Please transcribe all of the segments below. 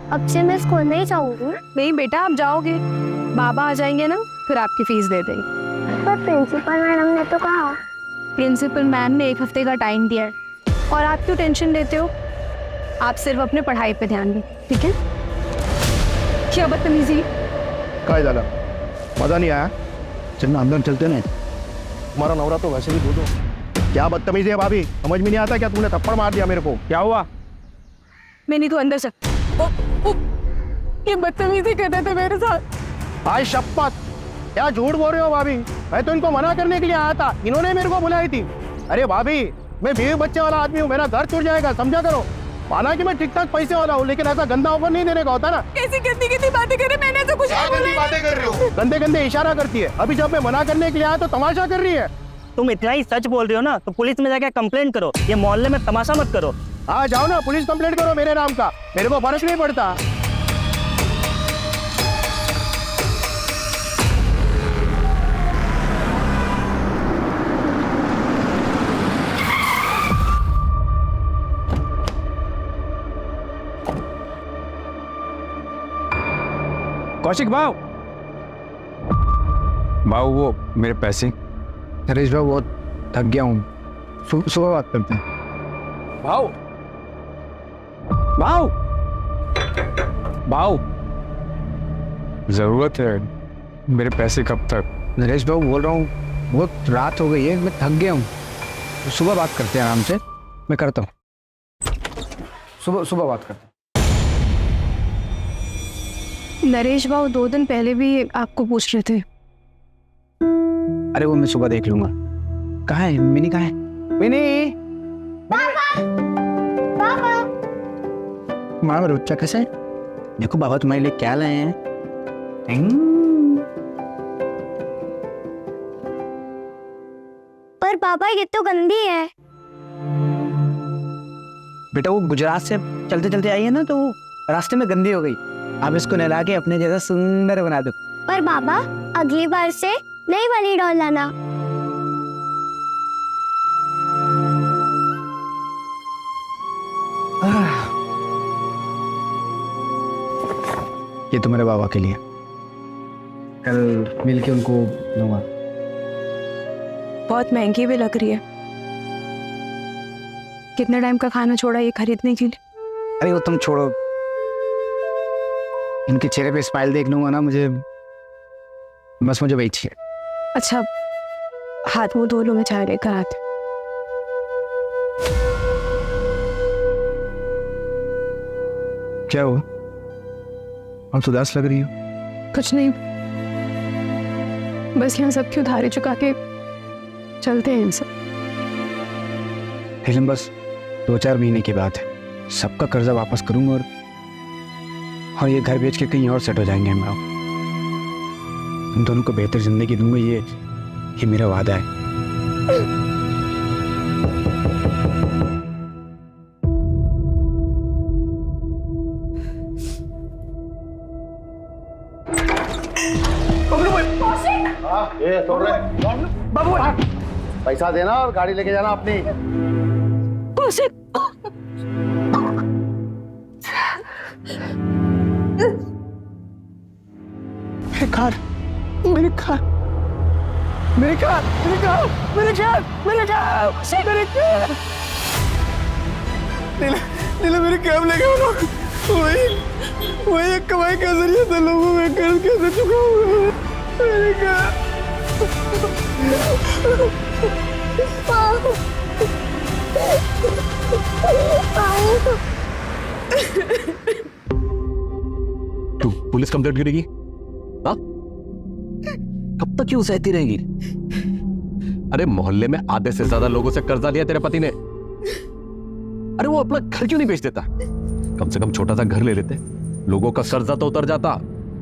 अब से मैं स्कूल नहीं जाऊंगी। नहीं बेटा, आप जाओगे, बाबा आ जाएंगे ना, फिर आपकी फीस दे देंगे। पर प्रिंसिपल मैडम ने तो कहा। प्रिंसिपल मैम ने 1 हफ्ते का टाइम दिया है, और आप क्यों टेंशन लेते हो? आप सिर्फ अपने पढ़ाई पे ध्यान दें, ठीक है? क्या बदतमीजी! काय झालं? मजा नहीं आया? चल ना अंदर चलते ना। तुम्हारा नवरा तो वैसे भी दो दो। क्या बदतमीजी है भाभी, समझ में नहीं आता क्या? तुमने थप्पड़ मार दिया मेरे को, क्या हुआ? मैं नहीं तो अंदर से ये बदतमीजी कर रहे थे मेरे साथ। आज शपथ, क्या झूठ बोल रहे हो भाभी? मैं तो इनको मना करने के लिए आया था, इन्होंने मेरे को बुलाई थी। अरे भाभी, मैं बीवी बच्चे वाला आदमी हूँ, मेरा घर छूट जाएगा, समझा करो। माना कि मैं ठीक ठाक पैसे वाला हूँ, लेकिन ऐसा गंदा ऑफर नहीं देने का होता ना। कैसी गंदी गंदी बातें कर रहे, मैंने तो कुछ नहीं बोला। बातें कर रहे हो? गंदे गंदे इशारा करती है। अभी जब मैं मना करने के लिए आया तो तमाशा कर रही है। तुम इतना ही सच बोल रहे हो ना, तो पुलिस में जाके कंप्लेंट करो। ये मोहल्ले में तमाशा मत करो। हाँ जाओ ना, पुलिस कंप्लेंट करो मेरे नाम का, मेरे को फर्क नहीं पड़ता। कौशिक भाव, वो मेरे पैसे। नरेश भाई बहुत थक गया हूँ, सुबह बात करते हैं। भाव, भाव, भाव, जरूरत है, मेरे पैसे कब तक? नरेश भाई बोल रहा हूँ, बहुत रात हो गई है, मैं थक गया हूँ, सुबह बात करते हैं आराम से। मैं करता हूँ, सुबह बात करते हैं। नरेश बाबू 2 दिन पहले भी आपको पूछ रहे थे। अरे वो मैं सुबह देख लूंगा। कहाँ है मिनी? कहाँ है मिनी? माँ मेरा बच्चा कैसा है? देखो बाबा तुम्हारे लिए क्या लाए हैं। पर पापा ये तो गंदी है। बेटा वो गुजरात से चलते चलते आई है ना, तो रास्ते में गंदी हो गई। आप इसको नहला के अपने जैसा सुंदर बना दो। पर बाबा अगली बार से नई वाली डॉल लाना। ये तो मेरे बाबा के लिए, कल मिलके उनको दूंगा। बहुत महंगी भी लग रही है। कितने टाइम का खाना छोड़ा ये खरीदने के लिए? अरे वो तुम छोड़ो, इनके चेहरे पे स्माइल देख लूंगा ना, मुझे वही चाहिए। अच्छा, हाथ मुंह धो लो, मैं चाय लेकर आती। क्या हुआ? हम तो उदास लग रही हो। कुछ नहीं, बस यहाँ सबकी उधारी चुका के चलते हैं सब। लेकिन बस 2-4 महीने की बात है, सबका कर्जा वापस करूंगा और ये घर बेच के कहीं और सेट हो जाएंगे हम लोग। तुम दोनों को बेहतर जिंदगी दूंगा, ये मेरा वादा है। ये तोड़ रहे बाबू, पैसा देना और गाड़ी लेके जाना अपनी। मेरे कार मेरे कैब लेके वही एक कमाई का जरिया था, लोगों में कर्ज कैसे चुकाऊंगा? मेरे कार तू पुलिस कंप्लेंट करेगी? हाँ, कब तक क्यों सहती रहेगी? अरे मोहल्ले में आधे से ज्यादा लोगों से कर्जा लिया तेरे पति ने। अरे वो अपना घर क्यों नहीं बेच देता? कम से कम छोटा सा घर ले लेते, लोगों का कर्जा तो उतर जाता।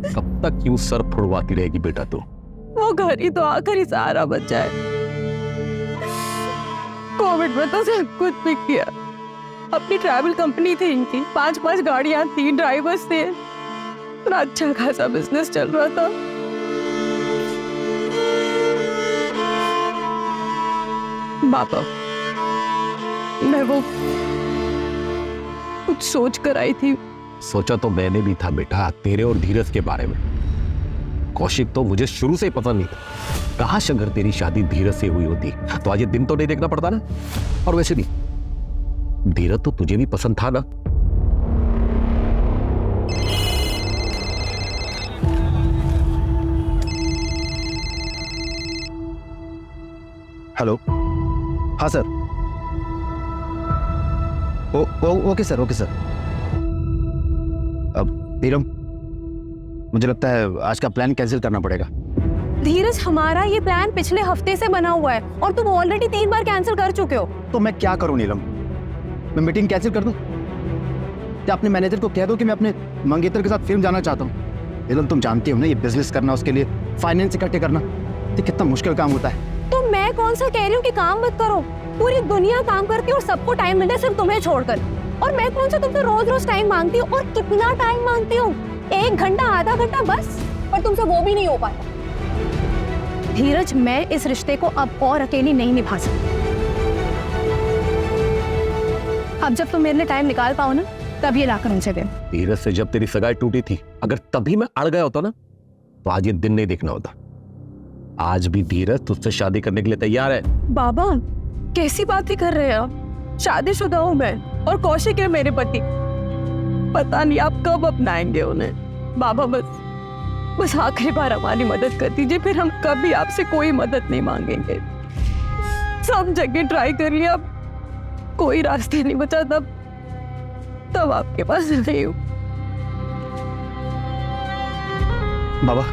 कब तक क्यों सर फुड़वाती रहेगी बेटा तू? वो घर ही तो आखिरी सहारा बचा है। कोविड में तो सब कुछ बिक गया। अपनी ट्रैवल कंपनी थी इनकी, 5 गाड़ियां थी, ड्राइवर्स थे, इतना अच्छा खासा बिजनेस चल रहा था। बाबा, मैं वो कुछ सोच कर आई थी, सोचा तो मैंने भी था बेटा तेरे और धीरज के बारे में। कौशिक तो मुझे शुरू से ही पसंद नहीं था। काश अगर तेरी शादी धीरज से हुई होती तो आज ये दिन तो नहीं देखना पड़ता ना। और वैसे भी धीरज तो तुझे भी पसंद था ना। हेलो, हाँ sir. Okay sir, okay sir. अब नीलम, मुझे लगता है आज का प्लान कैंसिल करना पड़ेगा। धीरज, हमारा ये प्लान पिछले हफ्ते से बना हुआ है और तुम ऑलरेडी 3 बार कैंसिल कर चुके हो। तो मैं क्या करूं नीलम? मैं मीटिंग कैंसिल कर दूं? क्या अपने मैनेजर को कह दो कि मैं अपने मंगेतर के साथ फिल्म जाना चाहता हूं? नीलम, तुम जानती हो ना, ये बिजनेस करना, उसके लिए फाइनेंस इकट्ठे करना, ये कितना मुश्किल काम होता है। तो मैं कौन सा कह रही हूँ कि काम मत करो? पूरी दुनिया काम करती है और सबको टाइम मिले, सिर्फ तुम्हें छोड़कर। और मैं कौन सा तुमसे रोज रोज टाइम मांगती हूँ? और कितना टाइम मांगती हूँ? 1 घंटा, आधा घंटा बस। पर तुमसे वो भी नहीं हो पाता। धीरज, मैं इस रिश्ते को अब और अकेली नहीं निभा सकती। अब जब तुम मेरे लिए टाइम निकाल पाओ ना, तब ये लाकर मुझे दे। धीरज से जब तेरी सगाई टूटी थी, अगर तभी मैं अड़ गया होता ना तो आज ये दिन नहीं देखना होता। आज भी धीरज तुझसे शादी करने के लिए तैयार है। बाबा, कैसी बातें कर रहे हैं आप? शादीशुदा हूँ मैं और कौशिक है मेरे पति। पता नहीं आप कब अपनाएंगे उन्हें। बाबा, बस आखिरी बार हमारी मदद कर दीजिए, फिर हम कभी आपसे कोई मदद नहीं मांगेंगे। सब जगह ट्राई कर लिया, अब कोई रास्ते नहीं बचा। तब आपके पास नहीं हूँ। बाबा,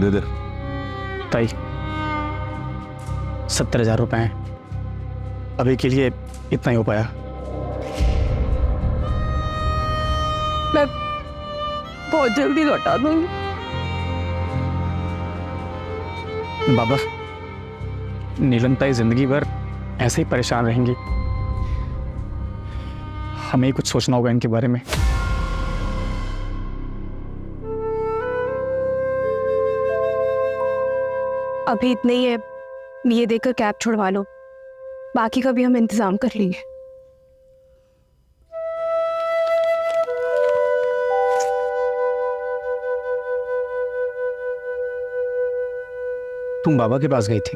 दे दे। ताई, 70,000 रुपए हैं। अभी के लिए इतना ही हो पाया। मैं बहुत जल्दी लौटा दूंगी। बाबा, नीलम ताई जिंदगी भर ऐसे ही परेशान रहेंगी। हमें ही कुछ सोचना होगा इनके बारे में। अभी इतने ही है, ये देकर कैब छुड़वा लो, बाकी का भी हम इंतजाम कर लेंगे। तुम बाबा के पास गई थी,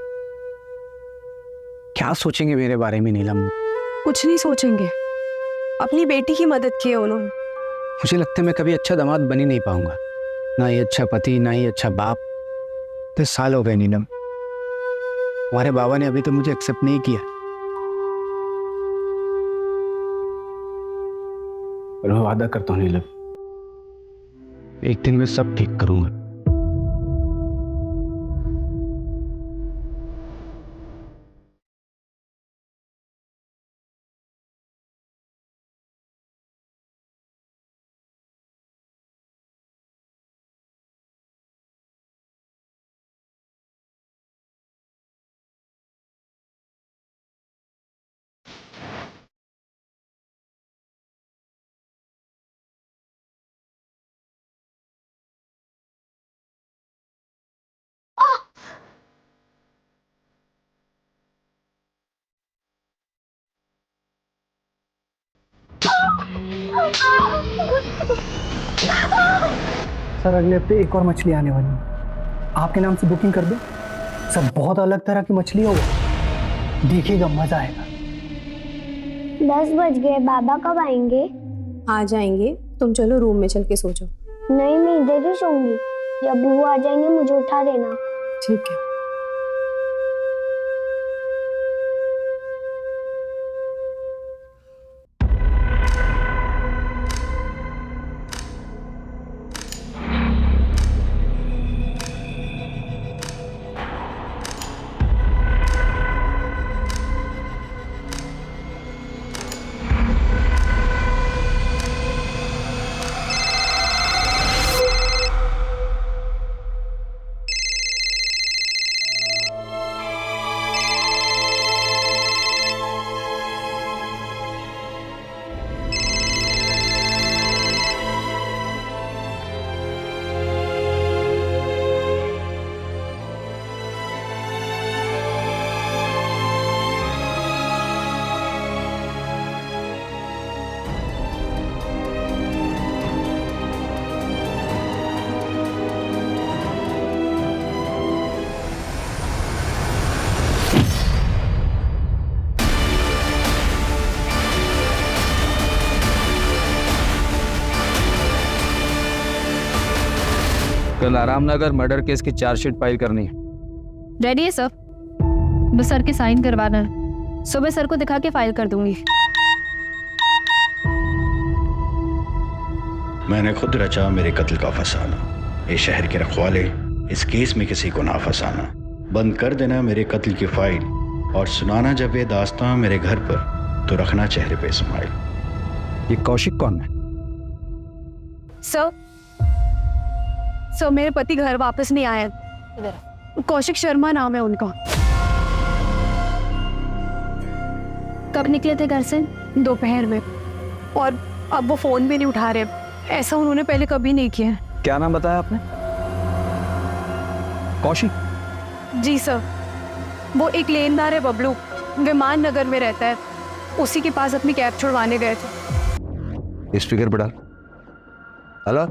क्या सोचेंगे मेरे बारे में नीलम? कुछ नहीं सोचेंगे, अपनी बेटी की मदद की है उन्होंने। मुझे लगता है मैं कभी अच्छा दामाद बन ही नहीं पाऊंगा, ना ही अच्छा पति, ना ही अच्छा बाप। 10 साल हो गए नीलम, हमारे बाबा ने अभी तो मुझे एक्सेप्ट नहीं किया। पर मैं वादा करता हूँ नीलम, एक दिन मैं सब ठीक करूंगा। सर, अगले हफ्ते एक और मछली आने वाली है, आपके नाम से बुकिंग कर दो। सर, बहुत अलग तरह की मछली होगा, देखिएगा, मजा आएगा। 10 बज गए, बाबा कब आएंगे? आ जाएंगे, तुम चलो रूम में चल के सो जाओ। नहीं, मैं इधर ही सोऊंगी। जब भी वो आ जाएंगे मुझे उठा देना। ठीक है। कल आरामनगर मर्डर केस की चार्जशीट फाइल करनी है। रेडी है सर, बस सर के साइन करवाना है। सुबह सर को दिखा के फाइल कर दूंगी। मैंने खुद रचा मेरे कत्ल का फसाना। ये शहर के रखवाले इस केस में किसी को ना फंसाना। बंद कर देना मेरे कत्ल की फाइल और सुनाना जब ये दास्तां मेरे घर पर तो रखना चेहरे पे स्माइल। ये कौशिक कौन है? सर मेरे पति घर वापस नहीं आए। कौशिक शर्मा नाम है उनका। कब निकले थे घर से? दोपहर में, और अब वो फोन भी नहीं उठा रहे। ऐसा उन्होंने पहले कभी नहीं किया। क्या नाम बताया आपने? कौशिक? जी सर, वो एक लेनदार है बबलू, विमान नगर में रहता है। उसी के पास अपनी कैब छुड़वाने गए थे। स्पीकर पर डाल। हेलो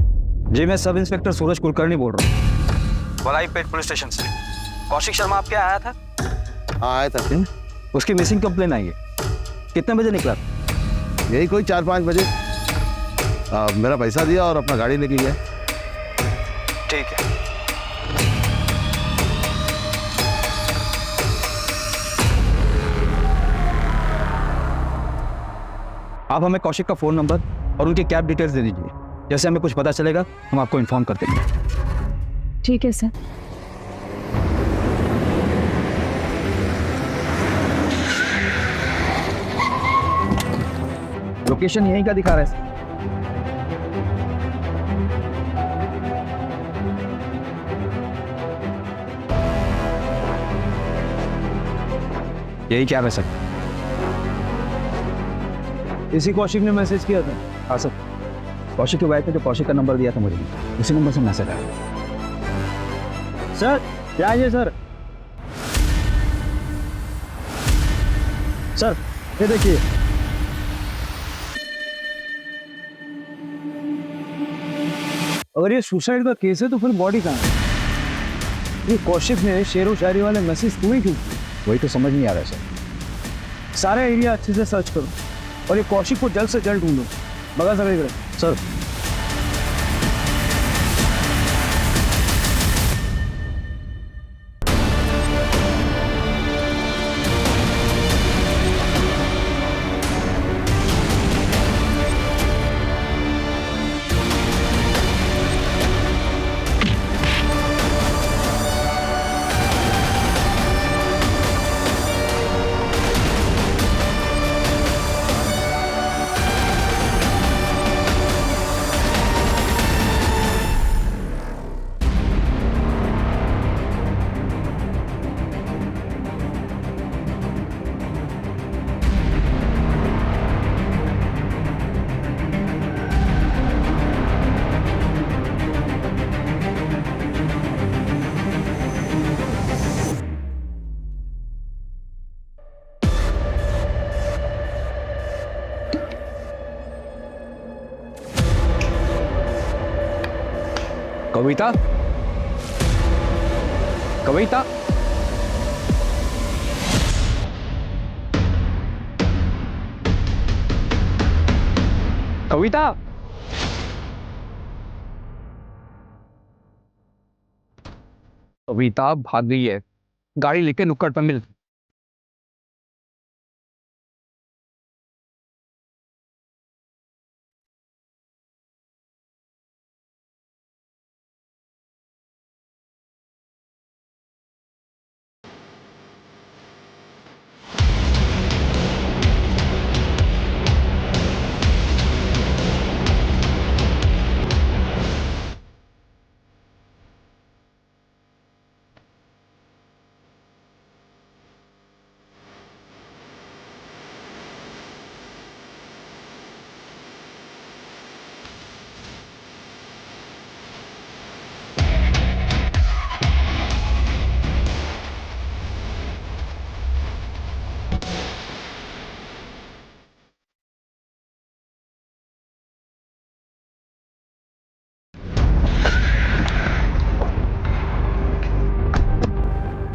जी, मैं सब इंस्पेक्टर सूरज कुलकर्णी बोल रहा हूँ, वलाईपेट पुलिस स्टेशन से। कौशिक शर्मा आपके आया था? हाँ आया था। उसकी मिसिंग कंप्लेन आई है। कितने बजे निकला? यही कोई 4-5 बजे। मेरा पैसा दिया और अपना गाड़ी लेके गया। ठीक है। आप हमें कौशिक का फोन नंबर और उनकी कैब डिटेल्स दे दीजिए। जैसे हमें कुछ पता चलेगा हम आपको इन्फॉर्म कर देंगे। ठीक है सर। लोकेशन यहीं का दिखा रहा है। यही क्या है सर? इसी कौशिक ने मैसेज किया था। हाँ सर, कौशिक की वाइफ ने जो कौशिक का नंबर दिया था मुझे, उसी नंबर से मैसेज आया। सर क्या है सर? सर ये देखिए, अगर ये सुसाइड का केस है तो फिर बॉडी कहाँ है? ये कौशिक ने शेरो शायरी वाले मैसेज क्यों क्यों? वही तो समझ नहीं आ रहा है सर। सारा एरिया अच्छे से सर्च करो और ये कौशिक को जल्द से जल्द ढूंढो। बगा सर। कविता, कविता, कविता, कविता भाग गई है। गाड़ी लेके नुक्कड़ पर मिल।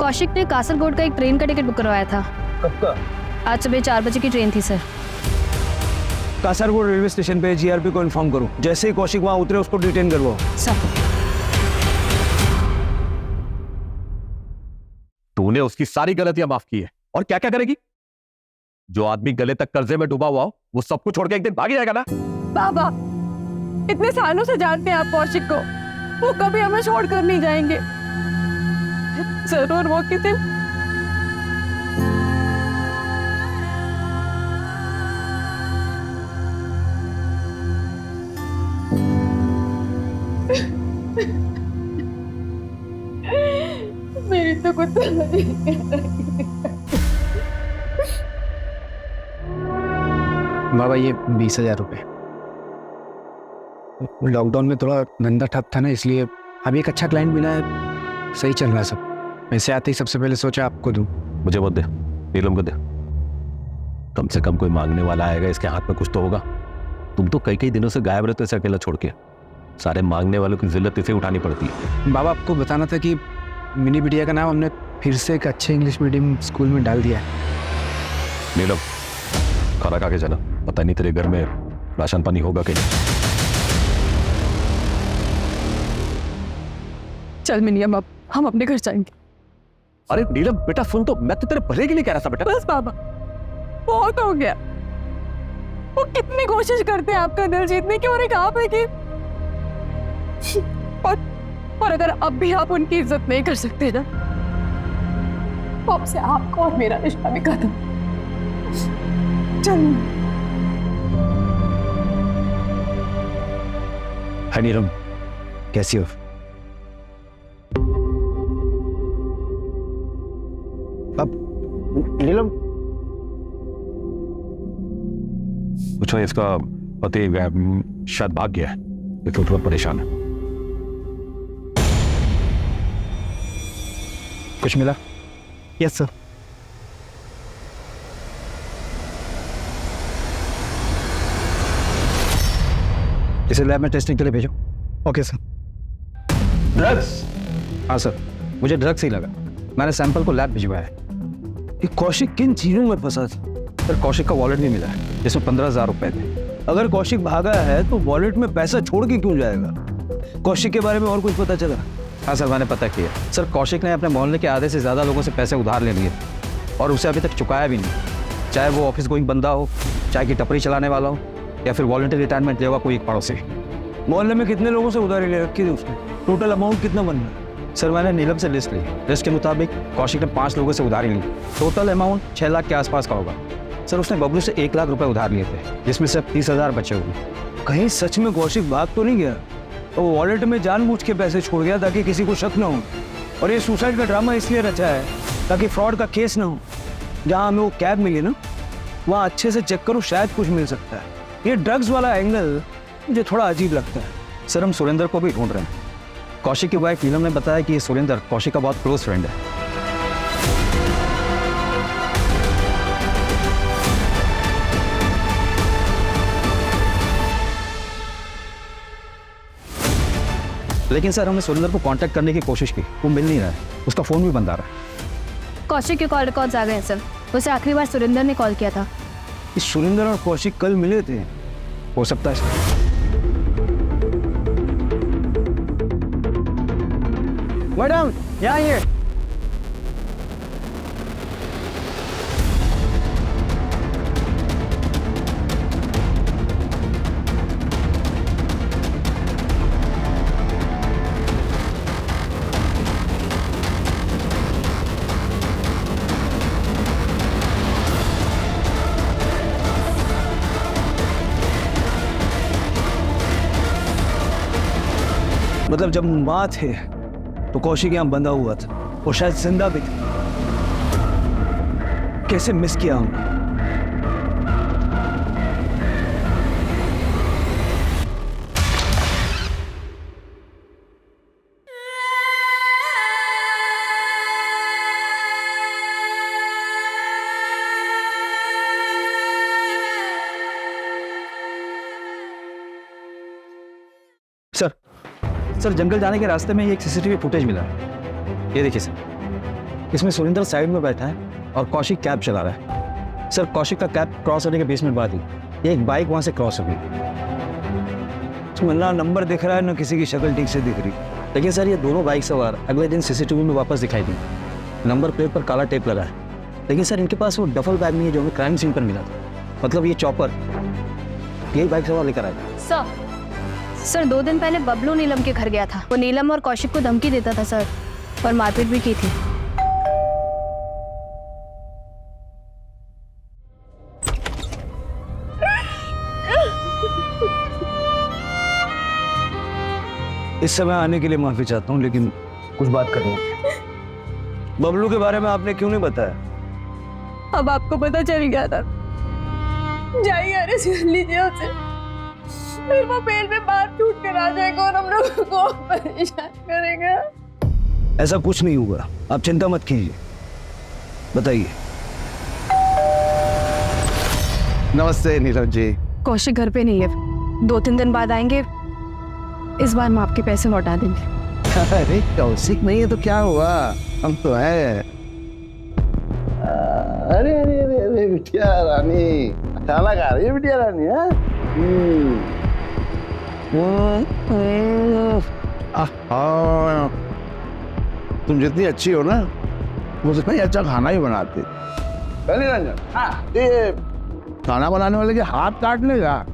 कौशिक ने कासरगोड का एक ट्रेन का टिकट बुक करवाया था। कब का? आज सुबह 4 बजे की ट्रेन थी सर। कासरगोड रेलवे स्टेशन पे जीआरपी को इन्फॉर्म करो। जैसे ही कौशिक वहां उतरे उसको डिटेन करवाओ। सर तूने उसकी सारी गलतियां माफ की है और क्या क्या करेगी? जो आदमी गले तक कर्जे में डूबा हुआ हो वो सब कुछ छोड़ के एक दिन भाग जाएगा ना। बाबा, इतने सालों से जानते हैं आप कौशिक को, वो कभी हमें छोड़कर नहीं जाएंगे। जरूर वो किसी मेरी तो कुछ समझ नहीं आ रही। बाबा ये 20,000 रुपये। लॉकडाउन में थोड़ा धंधा ठप था ना, इसलिए अभी एक अच्छा क्लाइंट मिला है, सही चल रहा है सब। पैसे आते ही सबसे पहले सोचा आपको दूं। मुझे मत दे, नीलम को दे। कम से कम कोई मांगने वाला आएगा, इसके हाथ में कुछ तो होगा। तुम तो कई कई दिनों से गायब रहते हो, इसे अकेला छोड़ के। सारे मांगने वालों की जिल्लत इसे उठानी पड़ती है। बाबा आपको बताना था कि मिनी बिटिया का नाम हमने फिर से एक अच्छे इंग्लिश मीडियम स्कूल में डाल दिया है। नीलम, खाना खा के जाना, पता नहीं तेरे घर में राशन पानी होगा कि नहीं। चल मिनियम, अब हम अपने घर जाएंगे। अरे नीलम बेटा सुन, तो मैं तो तेरे भले के लिए कह रहा था बेटा। बस बाबा, बहुत हो गया। वो कितनी कोशिश करते हैं आपका दिल जीतने की, और एक आप है कि और अगर अब भी आप उनकी इज्जत नहीं कर सकते ना, तो अब से आपको और मेरा रिश्ता भी खत्म। चल हाय नीलम, कैसी हो? अब नीलम, पूछो, इसका पति शायद भाग गया है, इसलिए थोड़ा परेशान है। कुछ मिला? Yes sir. इसे लैब में टेस्टिंग के लिए भेजो। Okay sir. ड्रग्स? हाँ सर, मुझे ड्रग्स ही लगा। मैंने सैंपल को लैब भिजवाया है। कि कौशिक किन चीजों में फंसा था? सर कौशिक का वॉलेट भी मिला है, जिसमें 15,000 रुपए थे। अगर कौशिक भागा है तो वॉलेट में पैसा छोड़ के क्यों जाएगा? कौशिक के बारे में और कुछ पता चला? हाँ सर, मैंने पता किया। सर कौशिक ने अपने मोहल्ले के आधे से ज़्यादा लोगों से पैसे उधार ले लिए और उसे अभी तक चुकाया भी नहीं। चाहे वो ऑफिस गोइंग बंदा हो, चाहे कि टपरी चलाने वाला हो, या फिर वॉलंटरी रिटायरमेंट लेगा कोई एक पड़ोसी। मोहल्ले में कितने लोगों से उधारी ले रखी थी उसने? टोटल अमाउंट कितना बन रहा? सर मैंने नीलम से लिस्ट ली। लिस्ट के मुताबिक कौशिक ने 5 लोगों से उधारी ली। टोटल अमाउंट 6 लाख के आसपास का होगा। सर उसने बबलू से 1 लाख रुपए उधार लिए थे, जिसमें से अब 30,000 बचे हुए। कहीं सच में कौशिक भाग तो नहीं गया? तो वो वॉलेट में जानबूझ के पैसे छोड़ गया ताकि किसी को शक ना हो, और ये सुसाइड का ड्रामा इसलिए रचा है ताकि फ्रॉड का केस ना हो। जहाँ हमें वो कैब मिली ना, वहाँ अच्छे से चेक करो, शायद कुछ मिल सकता है। ये ड्रग्स वाला एंगल मुझे थोड़ा अजीब लगता है। सर हम सुरेंद्र को भी ढूंढ रहे हैं। कौशिक की वाइफ नीलम ने बताया कि ये सुरेंद्र कौशिक का बहुत क्लोज फ्रेंड है। लेकिन सर हमने सुरेंद्र को कांटेक्ट करने की कोशिश की, वो मिल नहीं रहा है। उसका फोन भी बंद आ रहा है। कौशिक के कॉल रिकॉर्ड्स आ गए हैं सर। उसे आखिरी बार सुरेंद्र ने कॉल किया था। इस सुरेंद्र और कौशिक कल मिले थे? हो सकता है। मैडम यहाँ आइए। मतलब जब माँ थे तो कौशिक यहाँ बंधा हुआ था और शायद जिंदा भी था। कैसे मिस किया हमने। सर जंगल जाने के रास्ते में ये एक सीसीटीवी फुटेज मिला है। ये देखिए सर, इसमें सुरेंद्र साइड में बैठा है और कौशिक कैब चला रहा है। सर कौशिक का कैब क्रॉस होने के 20 मिनट बाद ही एक बाइक वहां से क्रॉस हो गई। तो ना नंबर दिख रहा है, ना किसी की शक्ल ठीक से दिख रही। लेकिन सर ये दोनों बाइक सवार अगले दिन सीसीटीवी में वापस दिखाई दी। नंबर प्लेट पर काला टेप लगा है, लेकिन सर इनके पास वो डफल बैग नहीं है जो हमें क्राइम सीन पर मिला था। मतलब ये चॉपर यही बाइक सवार लेकर आया। सर 2 दिन पहले बबलू नीलम के घर गया था। वो नीलम और कौशिक को धमकी देता था सर, और मारपीट भी की थी। इस समय आने के लिए माफी चाहता हूँ, लेकिन कुछ बात करनी है। बबलू के बारे में आपने क्यों नहीं बताया? अब आपको पता चल गया था। जाइए अरेस्ट कर लीजिए उसे, फिर वो बेल में बात टूट कर आ जाएगा और हम लोगों को परेशान करेगा। ऐसा कुछ नहीं हुआ, आप चिंता मत कीजिए। बताइए। नमस्ते नीरज जी। कौशिक घर पे नहीं है, 2-3 दिन बाद आएंगे। इस बार हम आपके पैसे लौटा देंगे। अरे कौशिक नहीं है तो क्या हुआ, हम तो है। अरे अरे अरे अरे बिटिया रानी, खाना खा रही है बिटिया रानी? तुम जितनी अच्छी हो ना, मुझसे ही अच्छा खाना ही बनाती। ये खाना बनाने वाले के हाथ काटने का?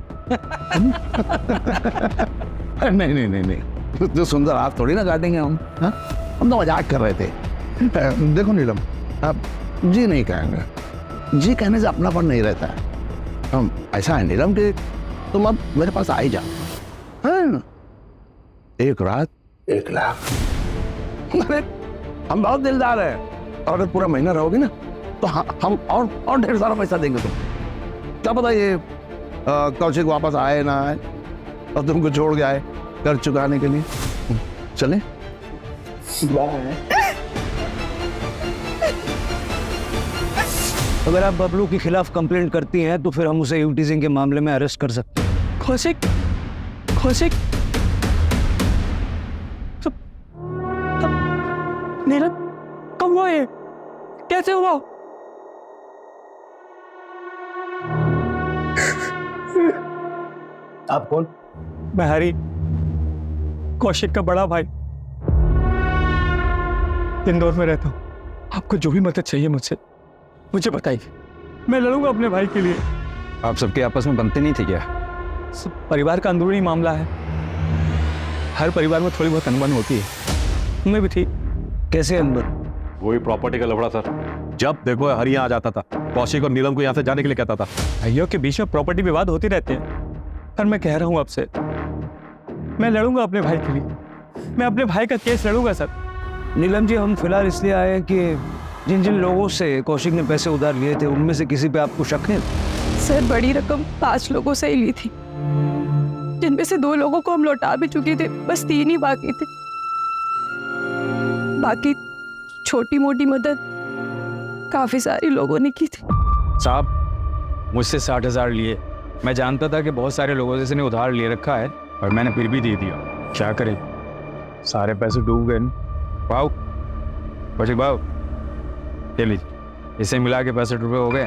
नहीं नहीं नहीं नहीं, जो सुंदर हाथ थोड़ी ना काटेंगे हम। हम तो मजाक कर रहे थे। देखो नीलम, आप जी नहीं कहेंगे, जी कहने से अपनापन नहीं रहता है। हम ऐसा है नीलम कि तुम अब मेरे पास आ ही जाओ। हाँ? 1 रात 1 लाख। अरे हम बहुत दिलदार हैं, और अगर पूरा महीना रहोगे ना तो हम और ढेर सारा पैसा देंगे तुम। क्या पता ये कौशिक वापस आए ना आए और तुमको छोड़ के आए कर चुकाने के लिए। चले? अगर आप बबलू के खिलाफ कंप्लेंट करती हैं तो फिर हम उसे यूटीजिंग के मामले में अरेस्ट कर सकते हैं। कौशिक, कौशिक, नीरज कब हुआ ये? कैसे हुआ? आप कौन? मैं हरी, कौशिक का बड़ा भाई, इंदौर में रहता हूँ। आपको जो भी मदद चाहिए मुझसे मुझे बताइए, मैं लड़ूंगा अपने भाई के लिए। आप सबके आपस में बनते नहीं थे क्या? सब परिवार का अंदरूनी मामला है, हर परिवार में थोड़ी बहुत अनबन होती है, उनमें भी थी। कैसे अंदर? वही प्रॉपर्टी का लफड़ा सर। जब देखो हरी यहाँ आ जाता था, कौशिक और नीलम को यहाँ से जाने के लिए कहता था। भाइयों के बीच में प्रॉपर्टी विवाद होते रहते हैं, पर मैं कह रहा हूँ आपसे, मैं लड़ूंगा अपने भाई के लिए, मैं अपने भाई का केस लड़ूंगा सर। नीलम जी, हम फिलहाल इसलिए आए हैं कि जिन जिन लोगों से कौशिक ने पैसे उधार लिए थे उनमें से किसी पे आपको शक है? सर बड़ी रकम 5 लोगों से ही ली थी, जिनमें से 2 लोगों को हम लौटा भी चुके थे, बस 3 ही बाकी थे। बाकी छोटी मोटी मदद काफी सारी लोगों ने की थी। साहब मुझसे 60,000 लिए। मैं जानता था कि बहुत सारे लोगों से इसने उधार ले रखा है, और मैंने फिर भी दे दिया। क्या करें, सारे पैसे डूब गए। भाव कौशिक भाव, ले लीजिए, इसे मिला के 65 रुपये हो गए।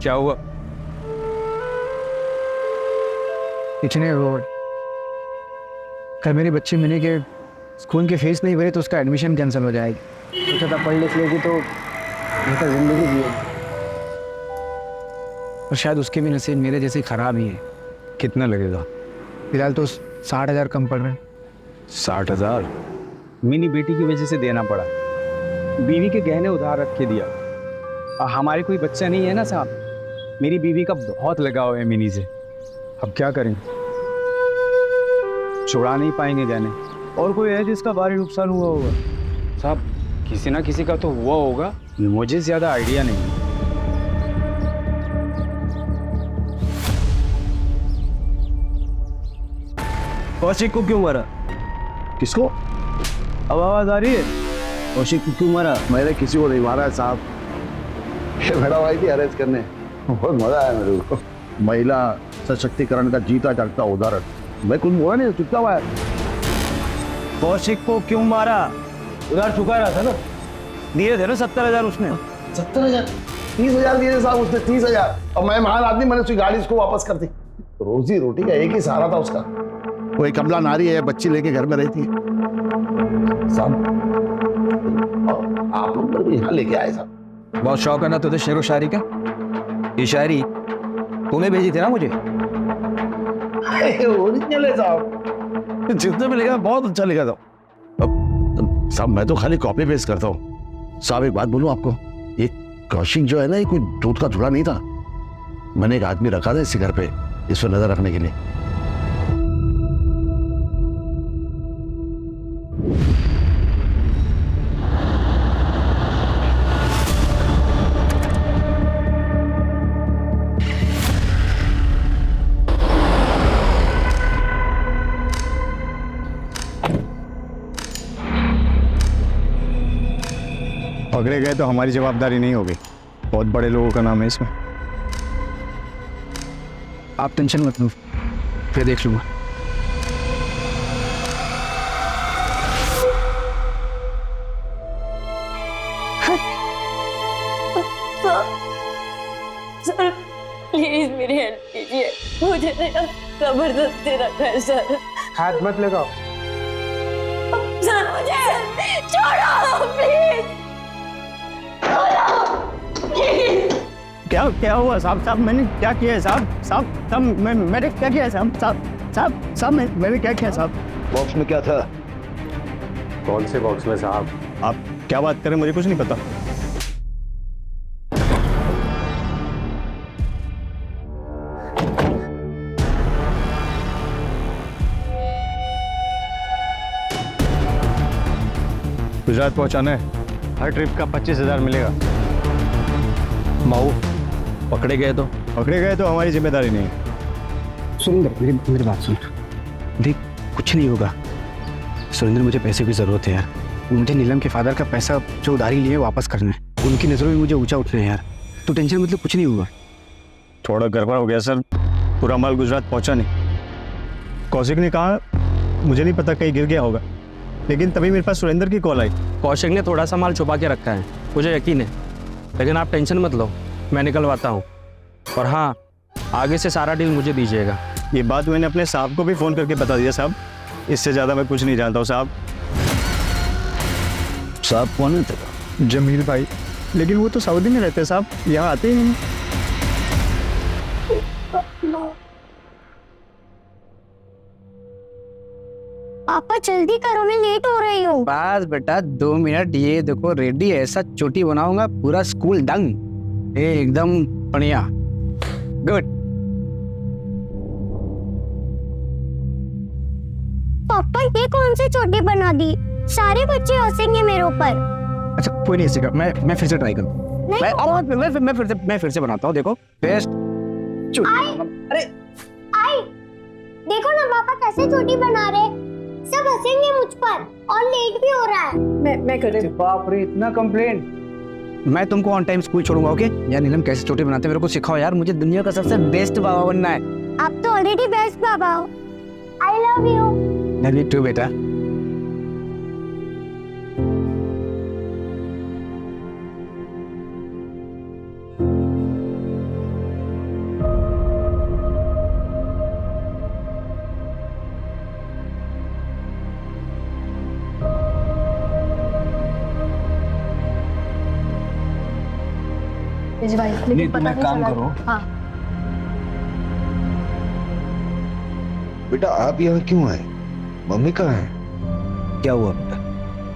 क्या हुआ? इतने रोड कल मेरी बच्ची मिनी के स्कूल की फीस नहीं भरी तो उसका एडमिशन कैंसिल हो जाएगी। सोचा था पढ़ लिख लेगी तो बेहतर जिंदगी जिएगी, और शायद उसके भी नसीब मेरे जैसे खराब ही है। कितना लगेगा? फिलहाल तो 60,000 कम पड़ रहे हैं। 60,000 मिनी बेटी की वजह से देना पड़ा, बीवी के गहने उधार रख के दिया। और हमारे कोई बच्चा नहीं है ना साहब, मेरी बीवी का बहुत लगाव है मिनी से। अब क्या करें, छुड़ा नहीं पाएंगे गहने। और कोई है जिसका भारी नुकसान हुआ होगा? साहब किसी ना किसी का तो हुआ होगा, मुझे ज्यादा आइडिया नहीं है। कौशिक को क्यों मारा? किसको? अब आवाज आ रही है? कौशिक को क्यों मारा? मैंने किसी को नहीं मारा है साहब, ये मैडम आई थी अरेस्ट करने, बहुत मजा आया मेरे को। महिला सशक्तिकरण का जीता जागता उदाहरण। मैं कुछ बोला नहीं, चुपचाप हुआ है। कौशिक को क्यों मारा? उधार चुका रहा था ना, दिए थे ना 70,000 उसने। 70,000? 30,000 दिए साहब उसने, 30,000। और मैं महान आदमी, मैंने उसकी गाड़ी उसको वापस कर दी। रोजी रोटी का एक ही सहारा था उसका। वो एक कमला नारी है, बच्ची लेके घर में रहती है। साहब आप लोग यहाँ लेके आए साहब। बहुत शौक है ना तुझे शेर व शायरी का? ये शायरी तूने भेजी थी ना मुझे? ओरिजिनल है साहब, जितने में लिखा बहुत अच्छा लिखा था। साहब मैं तो खाली कॉपी पेस्ट करता हूँ। साहब एक बात बोलूं आपको, ये कौशिक जो है ना, ये कोई दूध का धुला नहीं था। मैंने एक आदमी रखा था इसी घर पे इस पर नजर रखने के लिए। पकड़े गए तो हमारी जवाबदारी नहीं होगी, बहुत बड़े लोगों का नाम है इसमें। आप टेंशन मत लो, फिर देख लूँगा। सर प्लीज मेरी हेल्प कीजिए, मुझे जबरदस्ती रखा है सर। हाथ मत लगाओ। सर मुझे छोड़ो प्लीज। क्या क्या हुआ साहब? साहब मैंने क्या किया है साहब? साहब साहब मैंने क्या किया है साहब? साहब साहब साहब मैंने क्या किया साहब? बॉक्स में क्या था? कौन से बॉक्स में साहब? आप क्या बात करें, मुझे कुछ नहीं पता। गुजरात पहुंचाना है, हर ट्रिप का 25,000 मिलेगा। माऊ पकड़े गए तो? पकड़े गए तो हमारी जिम्मेदारी नहीं है। सुरेंद्र मेरी बात सुन, देख कुछ नहीं होगा। सुरेंद्र मुझे पैसे की ज़रूरत है यार, मुझे नीलम के फादर का पैसा जो उधारी लिए वापस करना है। उनकी नज़रों में मुझे ऊंचा उठना है यार, तो टेंशन मतलब कुछ नहीं होगा। थोड़ा गड़बड़ हो गया सर, पूरा माल गुजरात पहुंचा नहीं। कौशिक ने कहा मुझे नहीं पता, कहीं गिर गया होगा, लेकिन तभी मेरे पास सुरेंद्र की कॉल आई। कौशिक ने थोड़ा सा माल छुपा के रखा है, मुझे यकीन है, लेकिन आप टेंशन मत लो, मैं निकलवाता हूँ। और हाँ, आगे से सारा डील मुझे दीजिएगा। ये बात मैंने अपने साहब को भी फ़ोन करके बता दिया साहब, इससे ज़्यादा मैं कुछ नहीं जानता हूँ साहब। साहब कौन है तेरा? जमील भाई, लेकिन वो तो सऊदी में रहते हैं साहब, यहाँ आते ही नहीं। पापा जल्दी करो, मैं लेट हो रही हूँ। बस बेटा 2 मिनट, ये देखो रेडी, ऐसा चोटी बनाऊंगा पूरा स्कूल दंग, एकदम बढ़िया, गुड। पापा ये कौन सी चोटी बना दी? सारे बच्चे हंसेंगे मेरे ऊपर। अच्छा कोई नहीं हंसेगा, मैं फिर से ट्राई करूँ। मैं फिर से बनाता हूँ, देखो बेस्ट। अरे आई देखो ना पापा कैसे चोटी बना रहे, सब हंसेंगे मुझ पर और लेट भी हो रहा है। मैं कर रही हूँ। बाप रे, इतना कंप्लेन। मैं तुमको ऑन टाइम स्कूल छोड़ूंगा, ओके? यार नीलम कैसे चोटी बनाते हैं मेरे को सिखाओ यार, मुझे दुनिया का सबसे बेस्ट बाबा बनना है। आप तो ऑलरेडी बेस्ट बाबा हो। I love you. Love you too बेटा। नहीं तुम एक काम करो, हाँ बेटा आप यहाँ क्यों आए? मम्मी कहाँ है? क्या हुआ बेटा?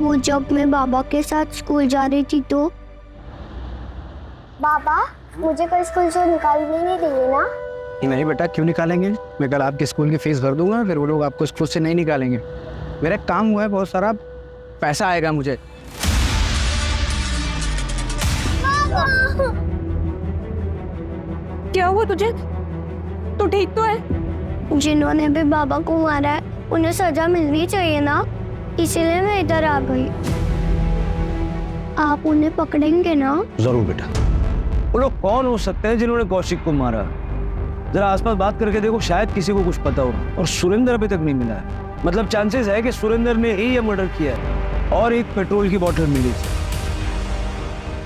वो जब मैं बाबा के साथ स्कूल जा रही थी तो बाबा मुझे कल स्कूल से निकालने नहीं देंगे ना? नहीं बेटा, क्यों निकालेंगे? मैं कल आपके स्कूल की फीस भर दूंगा, फिर वो लोग आपको स्कूल से नहीं निकालेंगे। मेरा काम हुआ है, बहुत सारा पैसा आएगा मुझे। क्या हुआ तुझे? तू ठीक तो है? जिन्होंने भी बाबा को मारा है उन्हें सजा मिलनी चाहिए ना, इसीलिए मैं इधर आ गई। आप उन्हें पकड़ेंगे ना? जरूर बेटा। वो लोग कौन हो सकते हैं जिन्होंने कौशिक को मारा? जरा आसपास बात करके देखो, शायद किसी को कुछ पता हो। और सुरेंद्र अभी तक नहीं मिला है, मतलब चांसेस है कि सुरेंद्र ने ही ये मर्डर किया है। और एक पेट्रोल की बोतल मिली थी।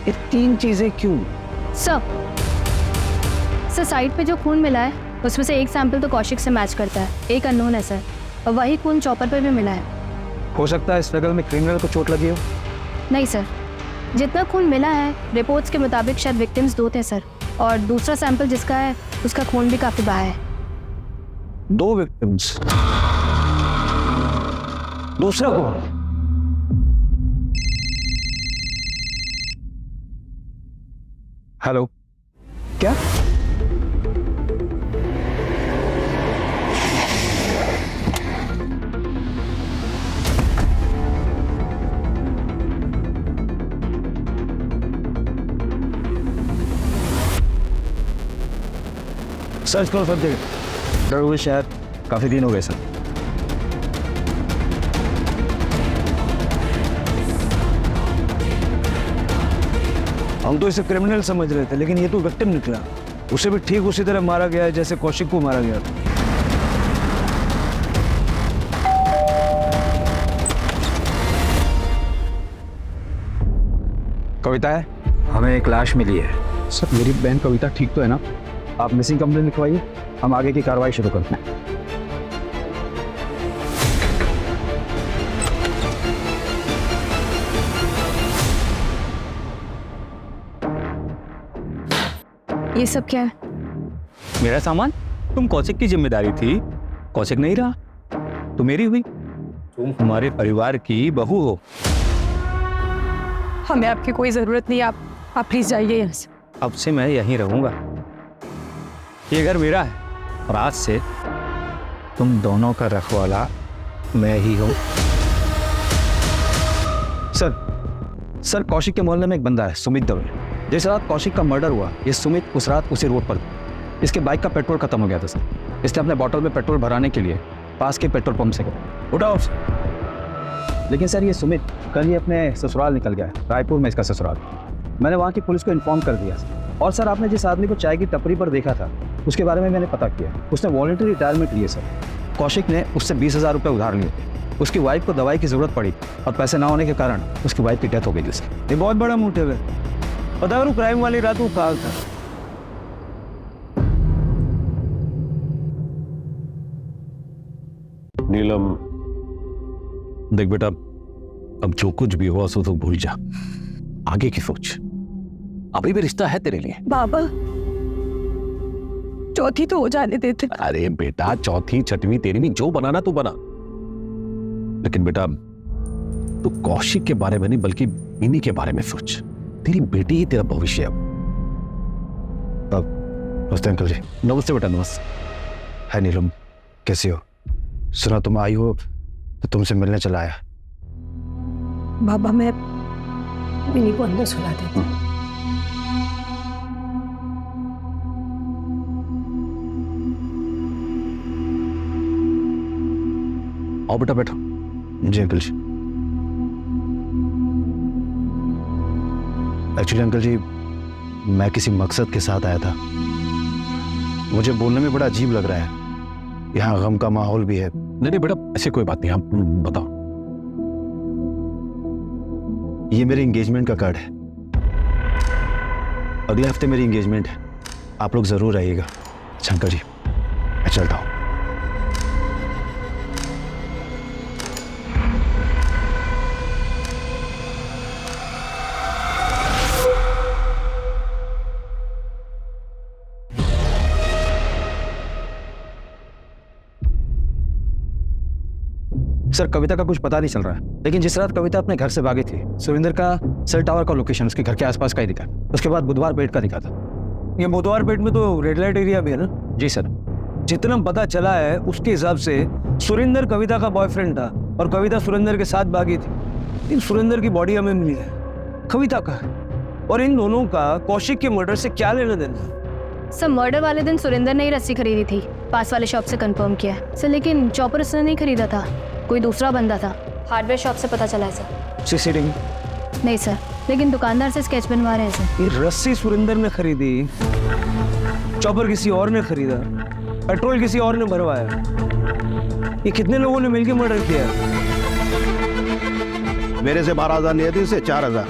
ये 3 चीजें क्यों? सर साइट पे जो खून मिला है उसमें से एक सैंपल तो कौशिक से मैच करता है, एक अननोन है सर। और वही खून चॉपर पे भी मिला है। हो सकता है स्ट्रगल में क्रिमिनल को चोट लगी हो। नहीं सर, जितना खून मिला है रिपोर्ट्स के मुताबिक शायद विक्टिम्स 2 थे सर, और दूसरा सैंपल जिसका है उसका खून भी काफी बहा है। 2 विक्टिम्स, दूसरा कौन? हेलो, क्या? सर्च करो सब जगह। डर हुए शायद काफी दिन हो गए सर। हम तो इसे क्रिमिनल समझ रहे थे, लेकिन ये तो विक्टिम निकला। उसे भी ठीक उसी तरह मारा गया है जैसे कौशिक को मारा गया था। कविता है? हमें एक लाश मिली है सर। मेरी बहन कविता ठीक तो है ना? आप मिसिंग कंप्लेंट लिखवाइए, हम आगे की कार्रवाई शुरू करते हैं। ये सब क्या है? मेरा सामान? तुम कौशिक की जिम्मेदारी थी, कौशिक नहीं रहा तो मेरी हुई। तुम हमारे परिवार की बहू हो। हमें आपकी कोई जरूरत नहीं, आप प्लीज जाइए यहाँ से। अब से मैं यहीं रहूंगा। ये घर मेरा है और आज से तुम दोनों का रखवाला मैं ही हूँ। सर कौशिक के मोहल्ले में एक बंदा है सुमित दवे। जिस रात कौशिक का मर्डर हुआ, ये सुमित उस रात उसी रोड पर था। इसके बाइक का पेट्रोल खत्म हो गया था सर। इसने अपने बॉटल में पेट्रोल भराने के लिए पास के पेट्रोल पंप से गया। उठाओ। लेकिन सर ये सुमित कल ही अपने ससुराल निकल गया है। रायपुर में इसका ससुराल। मैंने वहाँ की पुलिस को इन्फॉर्म कर दिया। और सर आपने जिस आदमी को चाय की टपरी पर देखा था, उसके बारे में मैंने पता किया। उसने वॉलंटरी रिटायरमेंट लिए सर। कौशिक ने उससे 20,000 रुपये उधार लिए थे। उसकी वाइफ को दवाई की जरूरत पड़ी और पैसे ना होने के कारण उसकी वाइफ की डेथ हो गई थी सर। ये बहुत बड़ा मोटिव है। पता करो क्राइम वाली रात वो कहाँ था। नीलम, देख बेटा, अब जो कुछ भी हुआ सो तो भूल जा। आगे की सोच। अभी भी रिश्ता है तेरे लिए। बाबा, चौथी तो हो जाने देते। अरे बेटा, चौथी छठवीं तेरी भी, जो बनाना तू बना। लेकिन बेटा, तू कौशिक के बारे में नहीं बल्कि इन्हीं के बारे में सोच। तेरी बेटी ही तेरा भविष्य है। नमस्ते अंकल जी। नमस्ते बेटा, नमस्ते। है नीलम, कैसी हो? सुना तुम आई हो तो तुमसे मिलने चला आया। बाबा, मैं मिनी को अंदर सुला देती हूँ। आओ बेटा, बैठो। जी अंकल जी। एक्चुअली अंकल जी, मैं किसी मकसद के साथ आया था। मुझे बोलने में बड़ा अजीब लग रहा है। यहाँ गम का माहौल भी है। नहीं बेटा, ऐसी कोई बात नहीं, आप बताओ। ये मेरी एंगेजमेंट का कार्ड है। अगले हफ्ते मेरी एंगेजमेंट है। आप लोग जरूर आइएगा। अच्छा अंकल जी, मैं चलता हूँ। सर कविता का कुछ पता नहीं चल रहा है, लेकिन जिस रात कविता अपने घर से भागी थी, सुरेंद्र का सेल टावर का लोकेशन उसके घर के आसपास का ही दिखा। उसके बाद बुधवार पेट का दिखा था। ये बुधवार पेट में तो रेड लाइट एरिया भी है ना? जी सर। जितना पता चला है उसके हिसाब से सुरेंद्र कविता का बॉयफ्रेंड था और कविता सुरेंद्र के साथ भागी थी। लेकिन सुरेंद्र की बॉडी हमें मिली है, कविता का है। और इन दोनों का कौशिक के मर्डर से क्या लेना देना? सर मर्डर वाले दिन सुरेंद्र ने ही रस्सी खरीदी थी, पास वाले शॉप से कंफर्म किया है सर। लेकिन चॉपर उसने नहीं खरीदा था, कोई दूसरा बंदा था। हार्डवेयर शॉप से पता चला है सर। सीसीटीवी नहीं सर, लेकिन दुकानदार से स्केच बनवा रहे हैं सर। ये रस्सी सुरेंद्र ने खरीदी, चॉपर किसी और ने खरीदा, पेट्रोल किसी और ने भरवाया। ये कितने लोगों ने मिलकर मर्डर किया? मेरे से 12,000 लिए थे, इसे 4,000।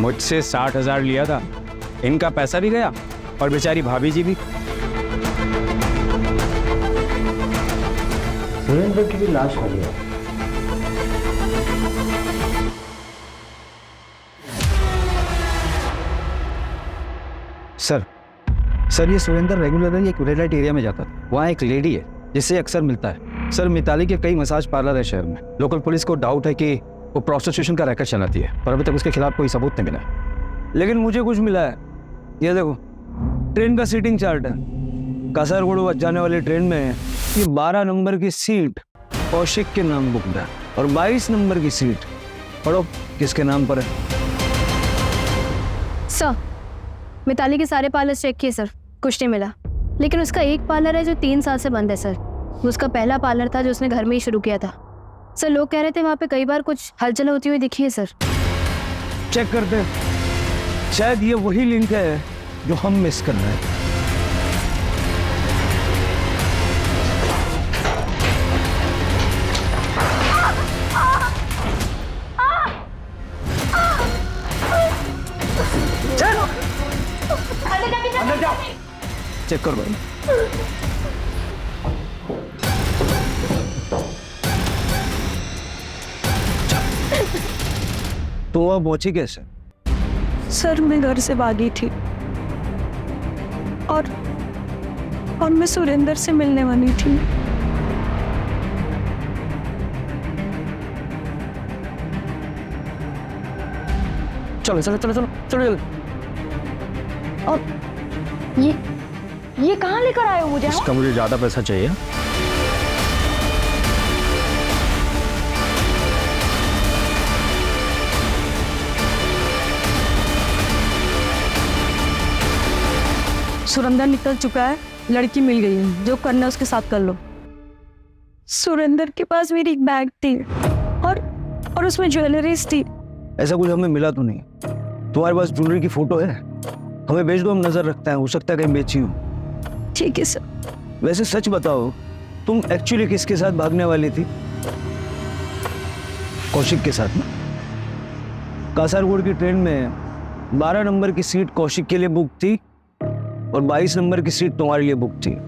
मुझसे 60,000 लिया था। इनका पैसा भी गया और बेचारी भाभी जी भी। सुरेंद्र की भी लाश मिली है। सर ये सुरेंद्र रेगुलरली एक रेड लाइट एरिया में जाता था। वहाँ एक लेडी है जिससे अक्सर मिलता है। सर मिताली के कई मसाज पार्लर है शहर में। लोकल पुलिस को डाउट है कि वो प्रोस्टिट्यूशन का रैकेट चलाती है, पर अभी तक उसके खिलाफ कोई सबूत नहीं मिला। लेकिन मुझे कुछ मिला है। ये देखो, ट्रेन का सीटिंग चार्ट है। कासरगोड जाने वाली ट्रेन में ये 12 नंबर की सीट कौशिक के नाम बुक है और 22 नंबर की सीट पढ़ो किसके नाम पर है। सर, मिताली के सारे पार्लर चेक किए सर, कुछ नहीं मिला। लेकिन उसका एक पार्लर है जो 3 साल से बंद है सर। वो उसका पहला पार्लर था जो उसने घर में ही शुरू किया था। सर लोग कह रहे थे वहाँ पे कई बार कुछ हलचल होती हुई दिखी है सर। चेक करते हैं, शायद ये वही लिंक है जो हम मिस कर रहे हैं। चेक कर भाई। तो वह पहुंची कैसे? सर मैं घर से भागी थी और मैं सुरेंद्र से मिलने वाली थी। चलो चलो चलो चलो चलो चलो। और ये कहाँ लेकर आए हो मुझे? इसका मुझे ज्यादा पैसा चाहिए। सुरेंद्र निकल चुका है, लड़की मिल गई है, जो करना है उसके साथ कर लो। सुरेंद्र के पास मेरी एक बैग थी और उसमें ज्वेलरीज थी। ऐसा कुछ हमें मिला तो नहीं। तुम्हारे पास ज्वेलरी की फोटो है? हमें भेज दो, हम नजर रखते हैं, हो सकता है कहीं बेची हो। ठीक है सर। वैसे सच बताओ, तुम एक्चुअली किसके साथ भागने वाली थी? कौशिक के साथ ना? कासरगोड की ट्रेन में 12 नंबर की सीट कौशिक के लिए बुक थी और 22 नंबर की सीट तुम्हारे लिए बुक थी।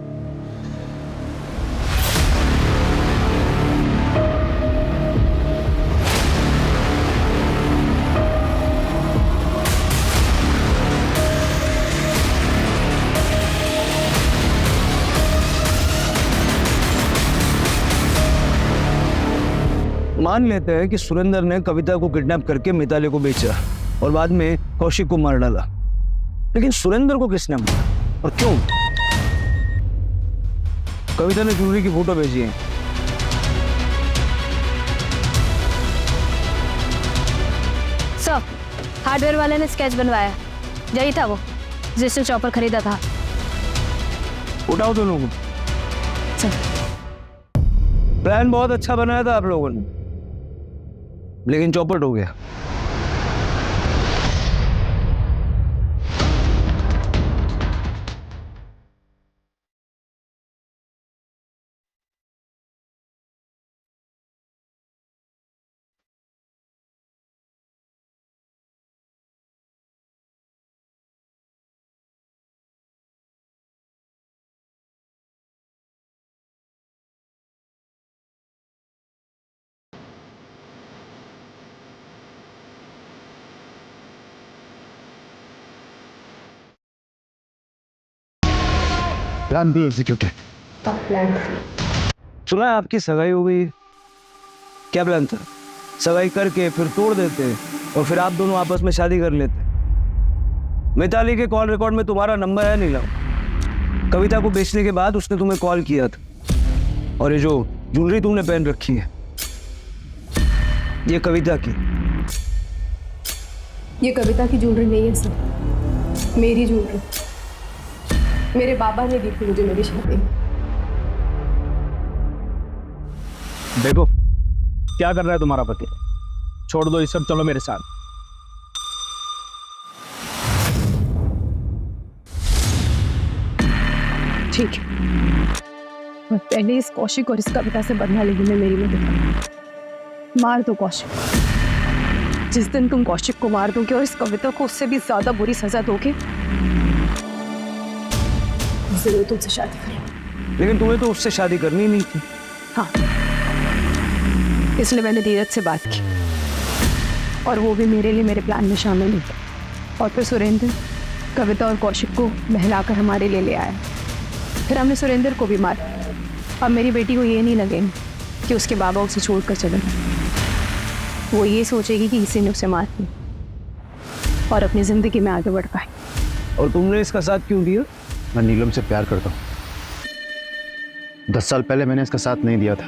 मान लेते हैं कि सुरेंद्र ने कविता को किडनैप करके मिताली को बेचा और बाद में कौशिक को मार डाला, लेकिन सुरेंद्र को किसने मारा और क्यों? कविता ने ज्वेलरी की फोटो भेजी है। सर, हार्डवेयर वाले ने स्केच बनवाया, यही था वो जिसने चॉपर खरीदा था। उठाओ दोनों को। प्लान बहुत अच्छा बनाया था आप लोगों ने, लेकिन चौपट हो गया। Plan be executed. सुना है आपकी सगाई हो गई? क्या प्लान था? सगाई करके फिर तोड़ देते और फिर आप दोनों आपस में शादी कर लेते। मिताली के कॉल रिकॉर्ड में तुम्हारा नंबर है नीलम। कविता को बेचने के बाद उसने तुम्हें कॉल किया था और ये जो ज्वेलरी तुमने पहन रखी है ये कविता की। ये कविता की ज्वेलरी नहीं है सर, मेरी ज्वेलरी। मेरे बाबा ने दी थी मुझे मेरी शादी। देखो क्या कर रहा है तुम्हारा पति। छोड़ दो ये सब, चलो मेरे साथ। ठीक है, मैं पहले इस कौशिक और इस कविता से बदला लेने में मेरी मदद। मार दो कौशिक। जिस दिन तुम कौशिक को मार दोगे और इस कविता को उससे भी ज्यादा बुरी सजा दोगे, जरूर तुमसे शादी करेंगे। लेकिन तुम्हें तो उससे शादी करनी नहीं थी। हाँ, इसलिए मैंने धीरज से बात की और वो भी मेरे लिए मेरे प्लान में शामिल हुई। और फिर सुरेंद्र कविता और कौशिक को बहलाकर हमारे लिए ले आया। फिर हमने सुरेंद्र को भी मारा। अब मेरी बेटी को ये नहीं लगेगा कि उसके बाबा उसे छोड़कर चले गए। वो ये सोचेगी कि किसी ने उसे मार दिया और अपनी जिंदगी में आगे बढ़ पाए। और तुमने इसका साथ क्यों दिया? मैं नीलम से प्यार करता हूँ। 10 साल पहले मैंने इसका साथ नहीं दिया था।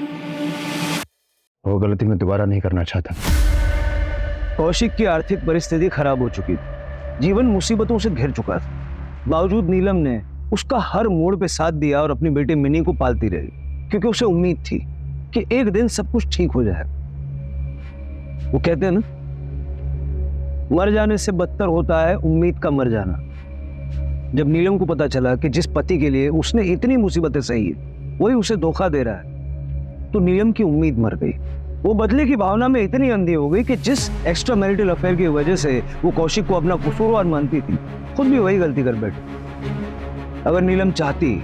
वो गलती मैं दोबारा नहीं करना चाहता। कौशिक की आर्थिक परिस्थिति खराब हो चुकी थी, जीवन मुसीबतों से घिर चुका था। बावजूद नीलम ने उसका हर मोड़ पे साथ दिया और अपनी बेटी मिनी को पालती रही, क्योंकि उसे उम्मीद थी कि एक दिन सब कुछ ठीक हो जाए। वो कहते हैं ना, मर जाने से बदतर होता है उम्मीद का मर जाना। जब नीलम को पता चला कि जिस पति के लिए उसने इतनी मुसीबतें सही है वही उसे धोखा दे रहा है, तो नीलम की उम्मीद मर गई। वो बदले की भावना में इतनी अंधी हो गई कि जिस एक्स्ट्रा मैरिटल अफेयर की वजह से वो कौशिक को अपना कसूरवार मानती थी, खुद भी वही गलती कर बैठी। अगर नीलम चाहती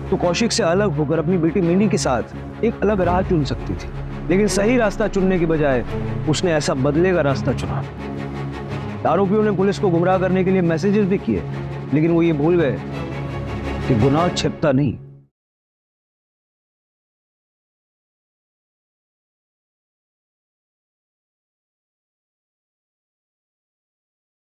तो कौशिक से अलग होकर अपनी बेटी मिनी के साथ एक अलग राह चुन सकती थी, लेकिन सही रास्ता चुनने की बजाय उसने ऐसा बदले का रास्ता चुना। आरोपियों ने पुलिस को गुमराह करने के लिए मैसेजेस भी किए, लेकिन वो ये भूल गए कि गुनाह छिपता नहीं,